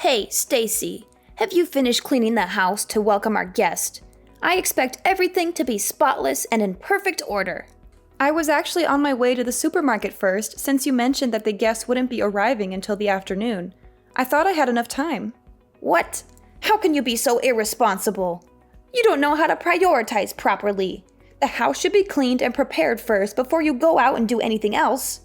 Hey, Stacy, have you finished cleaning the house to welcome our guest? I expect everything to be spotless and in perfect order. I was actually on my way to the supermarket first, since you mentioned that the guests wouldn't be arriving until the afternoon. I thought I had enough time. What? How can you be so irresponsible? You don't know how to prioritize properly. The house should be cleaned and prepared first before you go out and do anything else.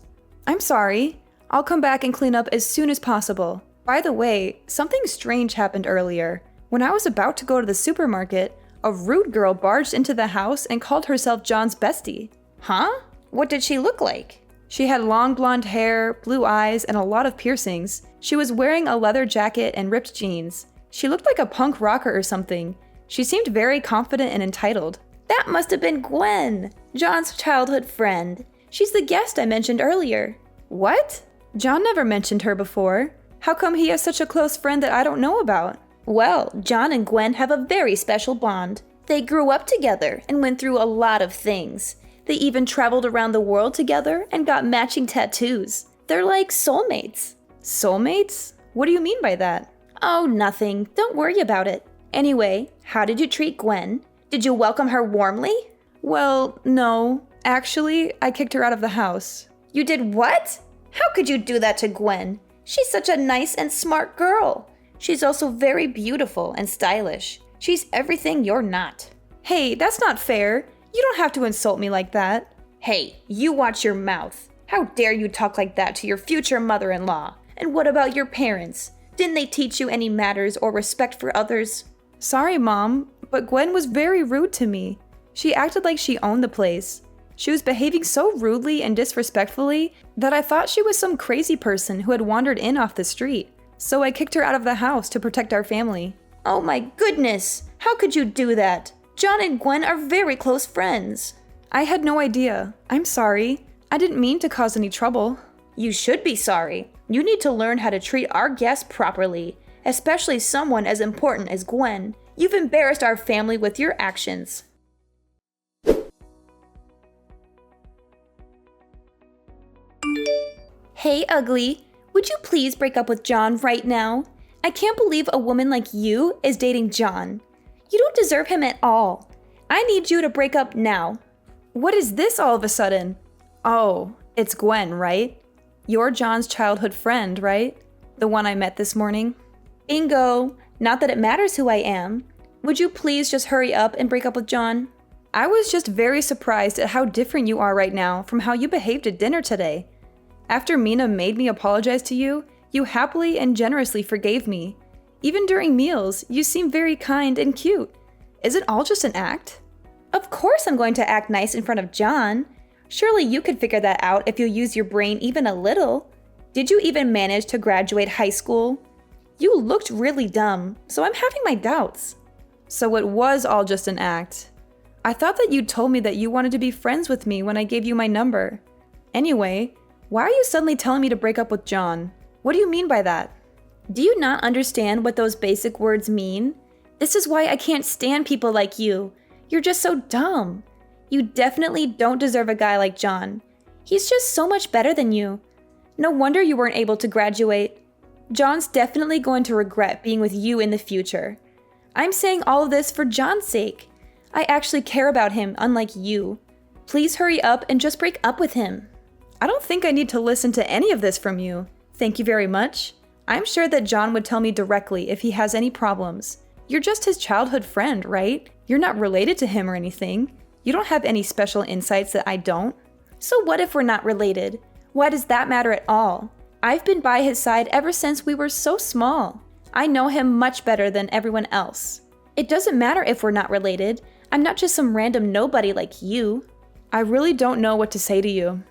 I'm sorry. I'll come back and clean up as soon as possible. By the way, something strange happened earlier. When I was about to go to the supermarket, a rude girl barged into the house and called herself John's bestie. Huh? What did she look like? She had long blonde hair, blue eyes, and a lot of piercings. She was wearing a leather jacket and ripped jeans. She looked like a punk rocker or something. She seemed very confident and entitled. That must have been Gwen, John's childhood friend. She's the guest I mentioned earlier. What? John never mentioned her before. How come he has such a close friend that I don't know about? Well, John and Gwen have a very special bond. They grew up together and went through a lot of things. They even traveled around the world together and got matching tattoos. They're like soulmates. Soulmates? What do you mean by that? Oh, nothing. Don't worry about it. Anyway, how did you treat Gwen? Did you welcome her warmly? Well, no. Actually, I kicked her out of the house. You did what? How could you do that to Gwen? She's such a nice and smart girl. She's also very beautiful and stylish. She's everything you're not. Hey, that's not fair. You don't have to insult me like that. Hey, you watch your mouth. How dare you talk like that to your future mother-in-law? And what about your parents? Didn't they teach you any manners or respect for others? Sorry, Mom, but Gwen was very rude to me. She acted like she owned the place. She was behaving so rudely and disrespectfully that I thought she was some crazy person who had wandered in off the street. So I kicked her out of the house to protect our family. Oh my goodness! How could you do that? John and Gwen are very close friends. I had no idea. I'm sorry. I didn't mean to cause any trouble. You should be sorry. You need to learn how to treat our guests properly, especially someone as important as Gwen. You've embarrassed our family with your actions. Hey, ugly. Would you please break up with John right now? I can't believe a woman like you is dating John. You don't deserve him at all. I need you to break up now. What is this all of a sudden? Oh, it's Gwen, right? You're John's childhood friend, right? The one I met this morning? Bingo. Not that it matters who I am. Would you please just hurry up and break up with John? I was just very surprised at how different you are right now from how you behaved at dinner today. After Mina made me apologize to you, you happily and generously forgave me. Even during meals, you seem very kind and cute. Is it all just an act? Of course I'm going to act nice in front of John. Surely you could figure that out if you use your brain even a little. Did you even manage to graduate high school? You looked really dumb, so I'm having my doubts. So it was all just an act. I thought that you told me that you wanted to be friends with me when I gave you my number. Anyway, why are you suddenly telling me to break up with John? What do you mean by that? Do you not understand what those basic words mean? This is why I can't stand people like you. You're just so dumb. You definitely don't deserve a guy like John. He's just so much better than you. No wonder you weren't able to graduate. John's definitely going to regret being with you in the future. I'm saying all of this for John's sake. I actually care about him, unlike you. Please hurry up and just break up with him. I don't think I need to listen to any of this from you. Thank you very much. I'm sure that John would tell me directly if he has any problems. You're just his childhood friend, right? You're not related to him or anything. You don't have any special insights that I don't. So what if we're not related? Why does that matter at all? I've been by his side ever since we were so small. I know him much better than everyone else. It doesn't matter if we're not related. I'm not just some random nobody like you. I really don't know what to say to you.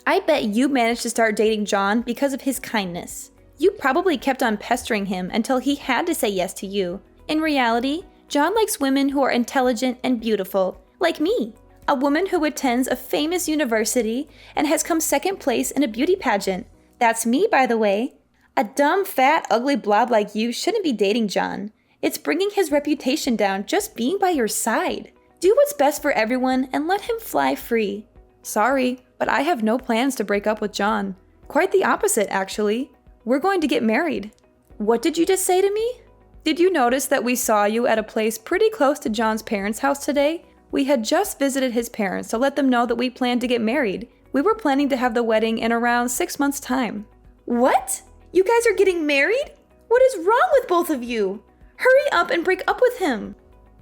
I bet you managed to start dating John because of his kindness. You probably kept on pestering him until he had to say yes to you. In reality, John likes women who are intelligent and beautiful, like me, a woman who attends a famous university and has come second place in a beauty pageant. That's me, by the way. A dumb, fat, ugly blob like you shouldn't be dating John. It's bringing his reputation down just being by your side. Do what's best for everyone and let him fly free. Sorry, but I have no plans to break up with John. Quite the opposite, actually. We're going to get married. What did you just say to me? Did you notice that we saw you at a place pretty close to John's parents' house today? We had just visited his parents to let them know that we planned to get married. We were planning to have the wedding in around 6 months' time. What? You guys are getting married? What is wrong with both of you? Hurry up and break up with him.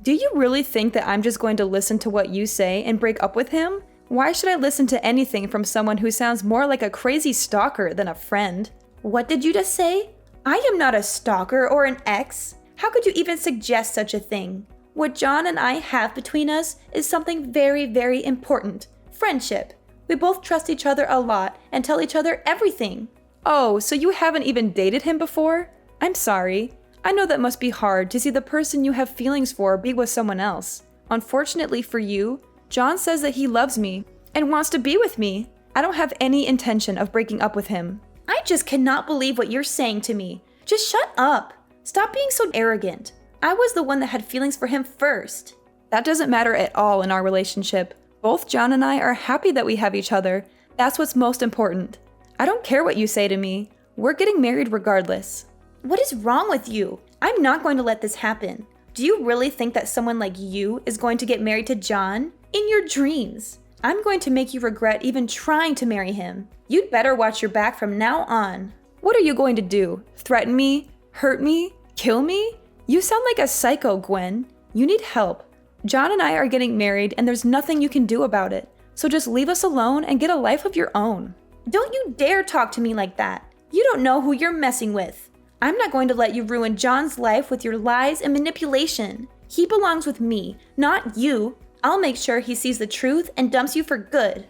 Do you really think that I'm just going to listen to what you say and break up with him? Why should I listen to anything from someone who sounds more like a crazy stalker than a friend? What did you just say? I am not a stalker or an ex. How could you even suggest such a thing? What John and I have between us is something very, very important. Friendship. We both trust each other a lot and tell each other everything. Oh, so you haven't even dated him before? I'm sorry. I know that must be hard to see the person you have feelings for be with someone else. Unfortunately for you, John says that he loves me and wants to be with me. I don't have any intention of breaking up with him. I just cannot believe what you're saying to me. Just shut up. Stop being so arrogant. I was the one that had feelings for him first. That doesn't matter at all in our relationship. Both John and I are happy that we have each other. That's what's most important. I don't care what you say to me. We're getting married regardless. What is wrong with you? I'm not going to let this happen. Do you really think that someone like you is going to get married to John? In your dreams. I'm going to make you regret even trying to marry him. You'd better watch your back from now on. What are you going to do? Threaten me? Hurt me? Kill me? You sound like a psycho, Gwen. You need help. John and I are getting married and there's nothing you can do about it. So just leave us alone and get a life of your own. Don't you dare talk to me like that. You don't know who you're messing with. I'm not going to let you ruin John's life with your lies and manipulation. He belongs with me, not you. I'll make sure he sees the truth and dumps you for good.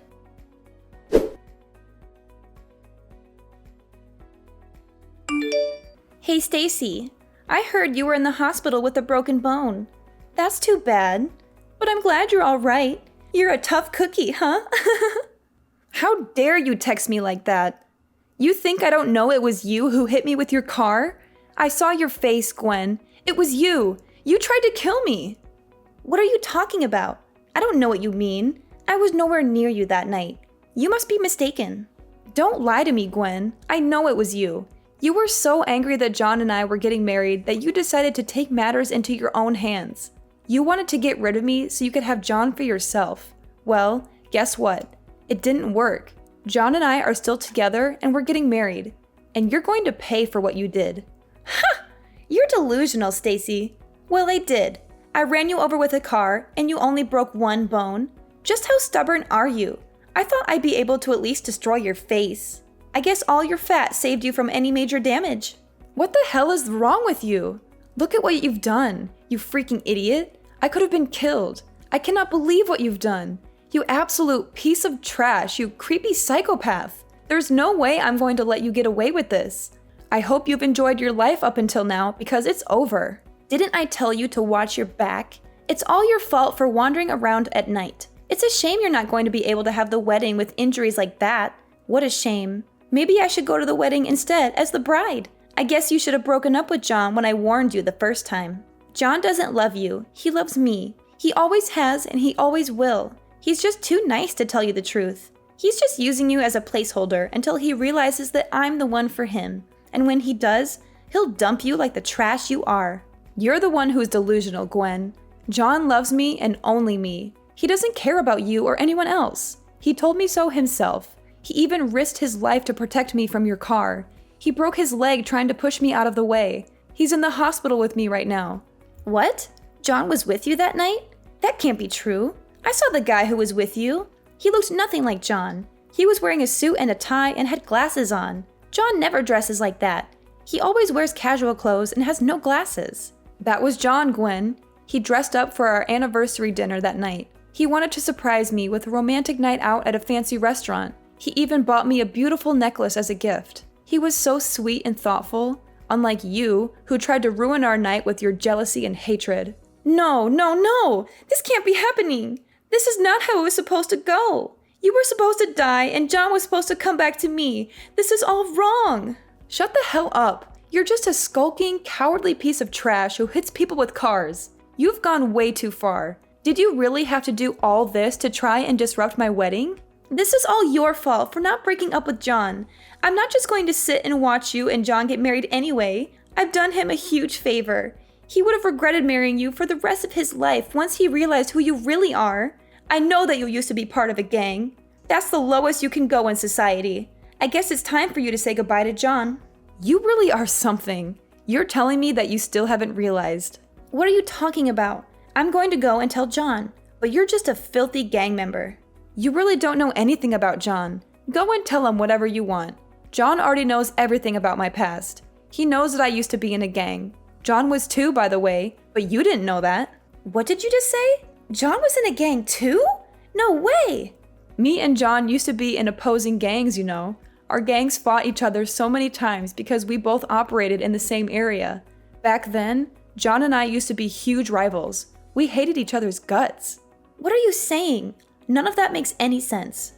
Hey Stacy, I heard you were in the hospital with a broken bone. That's too bad, but I'm glad you're all right. You're a tough cookie, huh? How dare you text me like that? You think I don't know it was you who hit me with your car? I saw your face, Gwen. It was you. You tried to kill me. What are you talking about? I don't know what you mean. I was nowhere near you that night. You must be mistaken. Don't lie to me, Gwen. I know it was you. You were so angry that John and I were getting married that you decided to take matters into your own hands. You wanted to get rid of me so you could have John for yourself. Well, guess what? It didn't work. John and I are still together and we're getting married. And you're going to pay for what you did. Ha! You're delusional, Stacy. Well, I did. I ran you over with a car and you only broke one bone. Just how stubborn are you? I thought I'd be able to at least destroy your face. I guess all your fat saved you from any major damage. What the hell is wrong with you? Look at what you've done, you freaking idiot. I could have been killed. I cannot believe what you've done. You absolute piece of trash, you creepy psychopath. There's no way I'm going to let you get away with this. I hope you've enjoyed your life up until now because it's over. Didn't I tell you to watch your back? It's all your fault for wandering around at night. It's a shame you're not going to be able to have the wedding with injuries like that. What a shame. Maybe I should go to the wedding instead as the bride. I guess you should have broken up with John when I warned you the first time. John doesn't love you. He loves me. He always has and he always will. He's just too nice to tell you the truth. He's just using you as a placeholder until he realizes that I'm the one for him. And when he does, he'll dump you like the trash you are. You're the one who's delusional, Gwen. John loves me and only me. He doesn't care about you or anyone else. He told me so himself. He even risked his life to protect me from your car. He broke his leg trying to push me out of the way. He's in the hospital with me right now. What? John was with you that night? That can't be true. I saw the guy who was with you. He looked nothing like John. He was wearing a suit and a tie and had glasses on. John never dresses like that. He always wears casual clothes and has no glasses. That was John, Gwen. He dressed up for our anniversary dinner that night. He wanted to surprise me with a romantic night out at a fancy restaurant. He even bought me a beautiful necklace as a gift. He was so sweet and thoughtful, unlike you, who tried to ruin our night with your jealousy and hatred. No, no, no! This can't be happening! This is not how it was supposed to go! You were supposed to die and John was supposed to come back to me. This is all wrong! Shut the hell up! You're just a skulking, cowardly piece of trash who hits people with cars. You've gone way too far. Did you really have to do all this to try and disrupt my wedding? This is all your fault for not breaking up with John. I'm not just going to sit and watch you and John get married anyway. I've done him a huge favor. He would have regretted marrying you for the rest of his life once he realized who you really are. I know that you used to be part of a gang. That's the lowest you can go in society. I guess it's time for you to say goodbye to John. You really are something. You're telling me that you still haven't realized. What are you talking about? I'm going to go and tell John, but you're just a filthy gang member. You really don't know anything about John. Go and tell him whatever you want. John already knows everything about my past. He knows that I used to be in a gang. John was too, by the way, but you didn't know that. What did you just say? John was in a gang too? No way! Me and John used to be in opposing gangs, you know. Our gangs fought each other so many times because we both operated in the same area. Back then, John and I used to be huge rivals. We hated each other's guts. What are you saying? None of that makes any sense.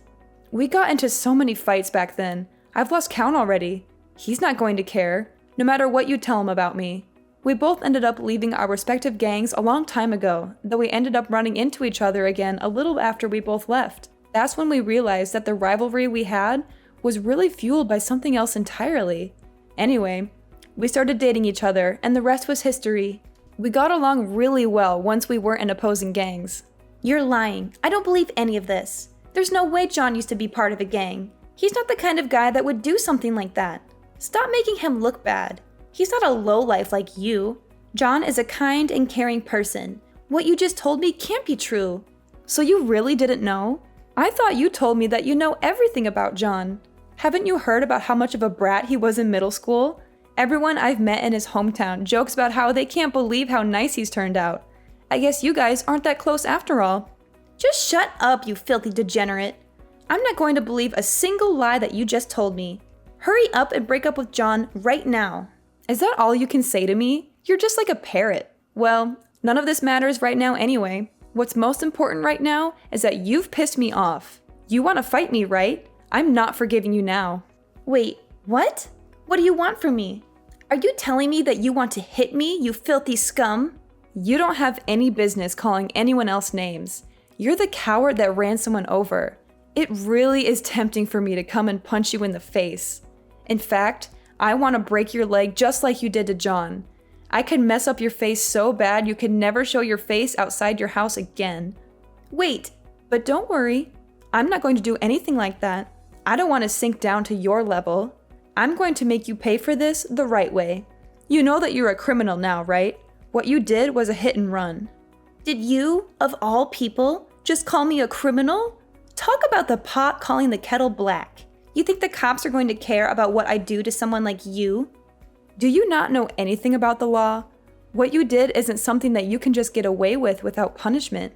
We got into so many fights back then. I've lost count already. He's not going to care, no matter what you tell him about me. We both ended up leaving our respective gangs a long time ago, though we ended up running into each other again a little after we both left. That's when we realized that the rivalry we had was really fueled by something else entirely. Anyway, we started dating each other, and the rest was history. We got along really well once we weren't in opposing gangs. You're lying. I don't believe any of this. There's no way John used to be part of a gang. He's not the kind of guy that would do something like that. Stop making him look bad. He's not a lowlife like you. John is a kind and caring person. What you just told me can't be true. So you really didn't know? I thought you told me that you know everything about John. Haven't you heard about how much of a brat he was in middle school? Everyone I've met in his hometown jokes about how they can't believe how nice he's turned out. I guess you guys aren't that close after all. Just shut up, you filthy degenerate. I'm not going to believe a single lie that you just told me. Hurry up and break up with John right now. Is that all you can say to me? You're just like a parrot. Well, none of this matters right now anyway. What's most important right now is that you've pissed me off. You want to fight me, right? I'm not forgiving you now. Wait, what? What do you want from me? Are you telling me that you want to hit me, you filthy scum? You don't have any business calling anyone else names. You're the coward that ran someone over. It really is tempting for me to come and punch you in the face. In fact, I want to break your leg just like you did to John. I could mess up your face so bad you could never show your face outside your house again. Wait, but don't worry. I'm not going to do anything like that. I don't want to sink down to your level. I'm going to make you pay for this the right way. You know that you're a criminal now, right? What you did was a hit and run. Did you, of all people, just call me a criminal? Talk about the pot calling the kettle black. You think the cops are going to care about what I do to someone like you? Do you not know anything about the law? What you did isn't something that you can just get away with without punishment.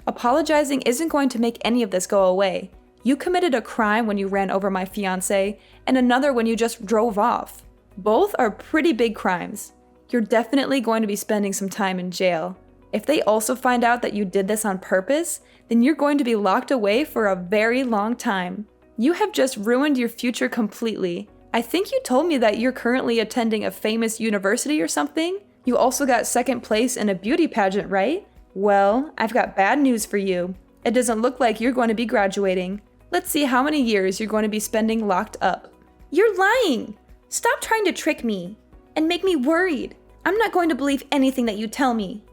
Apologizing isn't going to make any of this go away. You committed a crime when you ran over my fiancé, and another when you just drove off. Both are pretty big crimes. You're definitely going to be spending some time in jail. If they also find out that you did this on purpose, then you're going to be locked away for a very long time. You have just ruined your future completely. I think you told me that you're currently attending a famous university or something. You also got second place in a beauty pageant, right? Well, I've got bad news for you. It doesn't look like you're going to be graduating. Let's see how many years you're going to be spending locked up. You're lying! Stop trying to trick me and make me worried. I'm not going to believe anything that you tell me.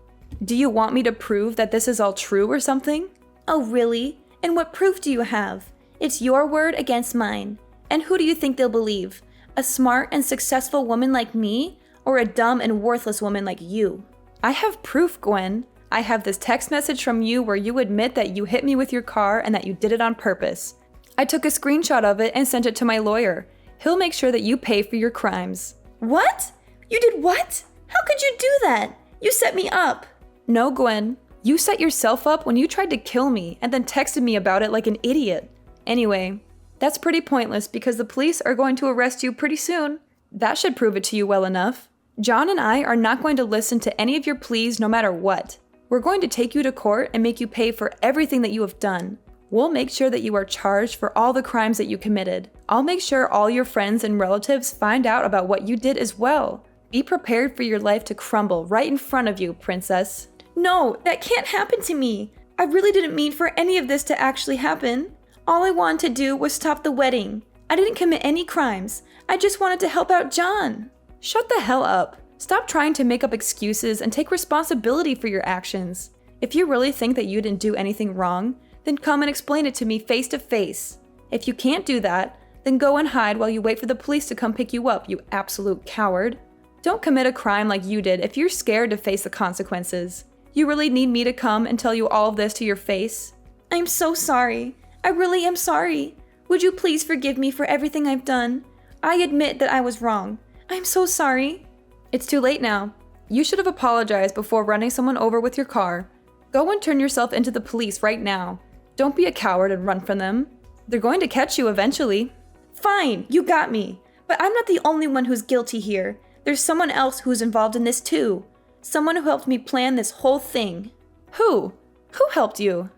Do you want me to prove that this is all true or something? Oh, really? And what proof do you have? It's your word against mine. And who do you think they'll believe? A smart and successful woman like me, or a dumb and worthless woman like you? I have proof, Gwen. I have this text message from you where you admit that you hit me with your car and that you did it on purpose. I took a screenshot of it and sent it to my lawyer. He'll make sure that you pay for your crimes. What? You did what? How could you do that? You set me up. No, Gwen. You set yourself up when you tried to kill me and then texted me about it like an idiot. Anyway, that's pretty pointless because the police are going to arrest you pretty soon. That should prove it to you well enough. John and I are not going to listen to any of your pleas no matter what. We're going to take you to court and make you pay for everything that you have done. We'll make sure that you are charged for all the crimes that you committed. I'll make sure all your friends and relatives find out about what you did as well. Be prepared for your life to crumble right in front of you, princess. No, that can't happen to me. I really didn't mean for any of this to actually happen. All I wanted to do was stop the wedding. I didn't commit any crimes. I just wanted to help out John. Shut the hell up. Stop trying to make up excuses and take responsibility for your actions. If you really think that you didn't do anything wrong, then come and explain it to me face to face. If you can't do that, then go and hide while you wait for the police to come pick you up, you absolute coward. Don't commit a crime like you did if you're scared to face the consequences. You really need me to come and tell you all of this to your face? I'm so sorry. I really am sorry. Would you please forgive me for everything I've done? I admit that I was wrong. I'm so sorry. It's too late now. You should have apologized before running someone over with your car. Go and turn yourself into the police right now. Don't be a coward and run from them. They're going to catch you eventually. Fine, you got me. But I'm not the only one who's guilty here. There's someone else who's involved in this too. Someone who helped me plan this whole thing. Who? Who helped you?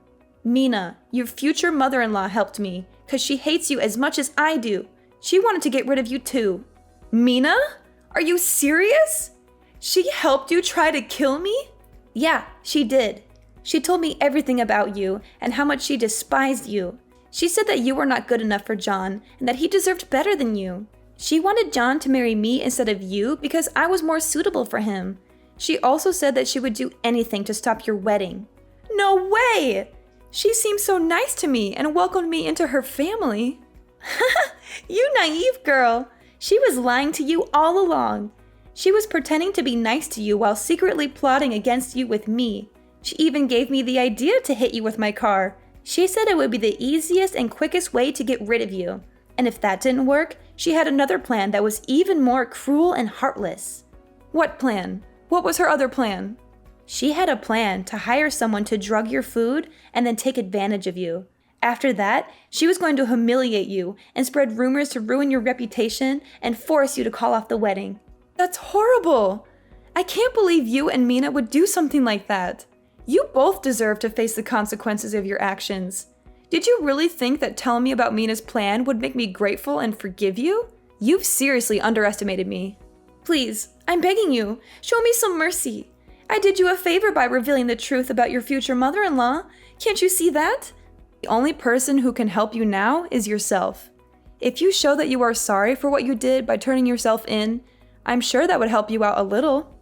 Mina, your future mother-in-law helped me, because she hates you as much as I do. She wanted to get rid of you too. Mina? Are you serious? She helped you try to kill me? Yeah, she did. She told me everything about you and how much she despised you. She said that you were not good enough for John and that he deserved better than you. She wanted John to marry me instead of you because I was more suitable for him. She also said that she would do anything to stop your wedding. No way! She seemed so nice to me and welcomed me into her family. You naive girl. She was lying to you all along. She was pretending to be nice to you while secretly plotting against you with me. She even gave me the idea to hit you with my car. She said it would be the easiest and quickest way to get rid of you. And if that didn't work, she had another plan that was even more cruel and heartless. What plan? What was her other plan? She had a plan to hire someone to drug your food and then take advantage of you. After that, she was going to humiliate you and spread rumors to ruin your reputation and force you to call off the wedding. That's horrible! I can't believe you and Mina would do something like that. You both deserve to face the consequences of your actions. Did you really think that telling me about Mina's plan would make me grateful and forgive you? You've seriously underestimated me. Please, I'm begging you, show me some mercy. I did you a favor by revealing the truth about your future mother-in-law. Can't you see that? The only person who can help you now is yourself. If you show that you are sorry for what you did by turning yourself in, I'm sure that would help you out a little.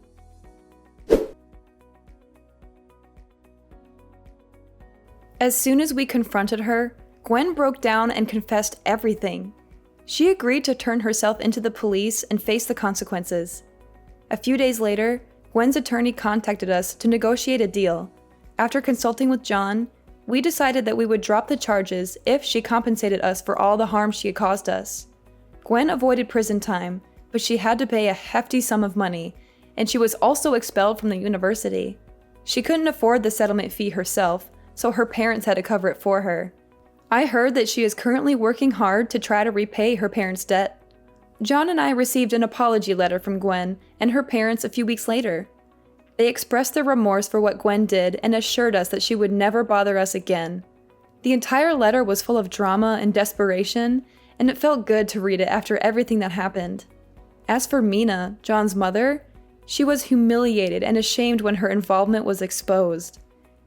As soon as we confronted her, Gwen broke down and confessed everything. She agreed to turn herself into the police and face the consequences. A few days later, Gwen's attorney contacted us to negotiate a deal. After consulting with John, we decided that we would drop the charges if she compensated us for all the harm she had caused us. Gwen avoided prison time, but she had to pay a hefty sum of money, and she was also expelled from the university. She couldn't afford the settlement fee herself, so her parents had to cover it for her. I heard that she is currently working hard to try to repay her parents' debt. John and I received an apology letter from Gwen and her parents a few weeks later. They expressed their remorse for what Gwen did and assured us that she would never bother us again. The entire letter was full of drama and desperation, and it felt good to read it after everything that happened. As for Mina, John's mother, she was humiliated and ashamed when her involvement was exposed.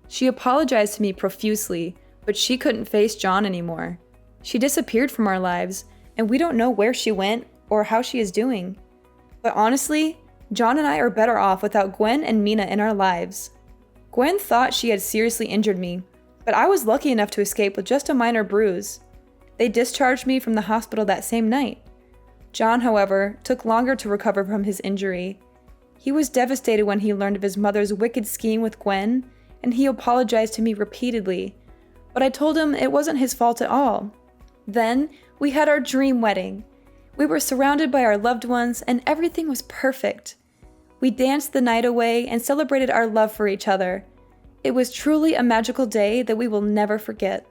She apologized to me profusely, but she couldn't face John anymore. She disappeared from our lives, and we don't know where she went or how she is doing. But honestly, John and I are better off without Gwen and Mina in our lives. Gwen thought she had seriously injured me, but I was lucky enough to escape with just a minor bruise. They discharged me from the hospital that same night. John, however, took longer to recover from his injury. He was devastated when he learned of his mother's wicked scheme with Gwen, and he apologized to me repeatedly, but I told him it wasn't his fault at all. Then, we had our dream wedding. We were surrounded by our loved ones, and everything was perfect. We danced the night away and celebrated our love for each other. It was truly a magical day that we will never forget.